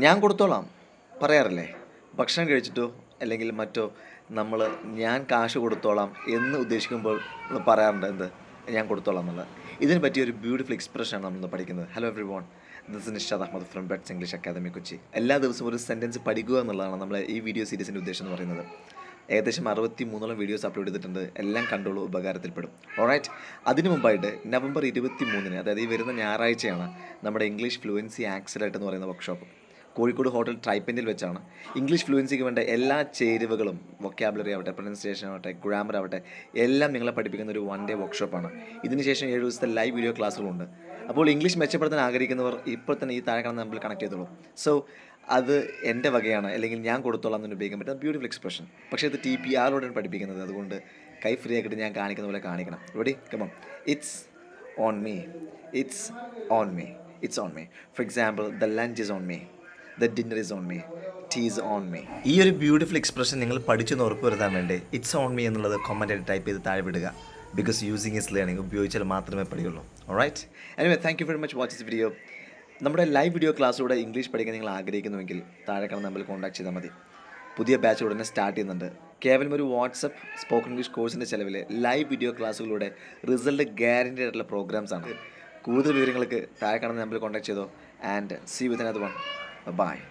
ഞാൻ കൊടുത്തോളാം പറയാറില്ലേ? ഭക്ഷണം കഴിച്ചിട്ടോ അല്ലെങ്കിൽ മറ്റോ നമ്മൾ ഞാൻ കാശ് കൊടുത്തോളാം എന്ന് ഉദ്ദേശിക്കുമ്പോൾ നമ്മൾ പറയാറുണ്ട് എന്ത്? ഞാൻ കൊടുത്തോളാം എന്നുള്ളത്. ഇതിന് പറ്റിയ ഒരു ബ്യൂട്ടിഫുൾ എക്സ്പ്രഷനാണ് നമ്മളിന്ന് പഠിക്കുന്നത്. Hello everyone, this is Nishad Ahammed from Bets English academy Kochi. എല്ലാ ദിവസവും ഒരു സെൻറ്റൻസ് പഠിക്കുക എന്നുള്ളതാണ് നമ്മളെ ഈ വീഡിയോ സീരീസിൻ്റെ ഉദ്ദേശം എന്ന് പറയുന്നത്. ഏകദേശം 63 വീഡിയോസ് അപ്ലോഡ് ചെയ്തിട്ടുണ്ട്. എല്ലാം കണ്ടോളൂ, ഉപകാരത്തിൽപ്പെടും. ഓൾറൈറ്റ്. അതിനു മുമ്പായിട്ട് നവംബർ 23-ന്, അതായത് ഈ വരുന്ന ഞായറാഴ്ചയാണ് നമ്മുടെ ഇംഗ്ലീഷ് ഫ്ലുവൻസി ആക്സിലേറ്റ് എന്ന് പറയുന്ന വർക്ക്ഷോപ്പ്. കോഴിക്കോട് ഹോട്ടൽ ട്രൈപ്പൻറ്റിൽ വെച്ചാണ്. ഇംഗ്ലീഷ് ഫ്ലുവൻസിക്ക് വേണ്ട എല്ലാ ചേരുവകളും, വൊക്കാബുലറി ആവട്ടെ, പ്രൊനൗൺസിയേഷൻ ആവട്ടെ, ഗ്രാമർ ആവട്ടെ, എല്ലാം നിങ്ങളെ പഠിപ്പിക്കുന്ന ഒരു 1 ഡേ വർക്ക്ഷോപ്പാണ്. ഇതിനുശേഷം 7 ദിവസത്തെ ലൈവ് വീഡിയോ ക്ലാസ്സുകളുണ്ട്. അപ്പോൾ ഇംഗ്ലീഷ് മെച്ചപ്പെടുത്താൻ ആഗ്രഹിക്കുന്നവർ ഇപ്പോൾ തന്നെ ഈ താഴെ കാണുന്ന നമ്പറിൽ കണക്ട് ചെയ്തോളൂ. സോ അത് എൻ്റെ വകയാണ്, അല്ലെങ്കിൽ ഞാൻ കൊടുത്തോളാം എന്ന് ഉപയോഗിക്കാൻ പറ്റുന്ന ബ്യൂട്ടിഫുൾ എക്സ്പ്രഷൻ. പക്ഷേ ഇത് TPRോടാണ് പഠിപ്പിക്കുന്നത്. അതുകൊണ്ട് കൈ ഫ്രീ ആക്കിയിട്ട് ഞാൻ കാണിക്കുന്ന പോലെ കാണിക്കണം. Ready? Come on. It's on me, it's on me, it's on me. For example, the lunch is on me, the dinner is on me, tea is on me. ഈ ഒരു ബ്യൂട്ടിഫുൾ എക്സ്പ്രഷൻ നിങ്ങൾ പഠിച്ചെന്ന് ഉറപ്പ് വരുത്താൻ വേണ്ടി ഇറ്റ്സ് ഓൺ മീ എന്നുള്ളത് കമൻറ്റായിട്ട് type ചെയ്ത് താഴെ വിടുക. ബിക്കോസ് യൂസിങ് ഈസ് ലേണിംഗ്, ഉപയോഗിച്ചാൽ മാത്രമേ പഠിക്കുള്ളൂ. All right. Anyway, thank you very much watch this video. നമ്മുടെ ലൈവ് വീഡിയോ ക്ലാസ്സിലൂടെ ഇംഗ്ലീഷ് പഠിക്കാൻ നിങ്ങൾ ആഗ്രഹിക്കുന്നുവെങ്കിൽ താഴെ കാണുന്ന നമ്പറിൽ കോൺടാക്ട് ചെയ്താൽ മതി. പുതിയ ബാച്ച് ഉടനെ സ്റ്റാർട്ട് ചെയ്യുന്നുണ്ട്. കേവലം ഒരു വാട്സപ്പ് സ്പോക്കൺ ഇംഗ്ലീഷ് കോഴ്സിൻ്റെ ചിലവിൽ ലൈവ് വീഡിയോ ക്ലാസ്സുകളിലൂടെ റിസൾട്ട് ഗ്യാരൻറ്റി ആയിട്ടുള്ള പ്രോഗ്രാംസ് ആണ്. കൂടുതൽ വിവരങ്ങൾക്ക് താഴെ കാണുന്ന നമ്പറിൽ കോൺടാക്ട് ചെയ്തോ. And see with another one. Bye.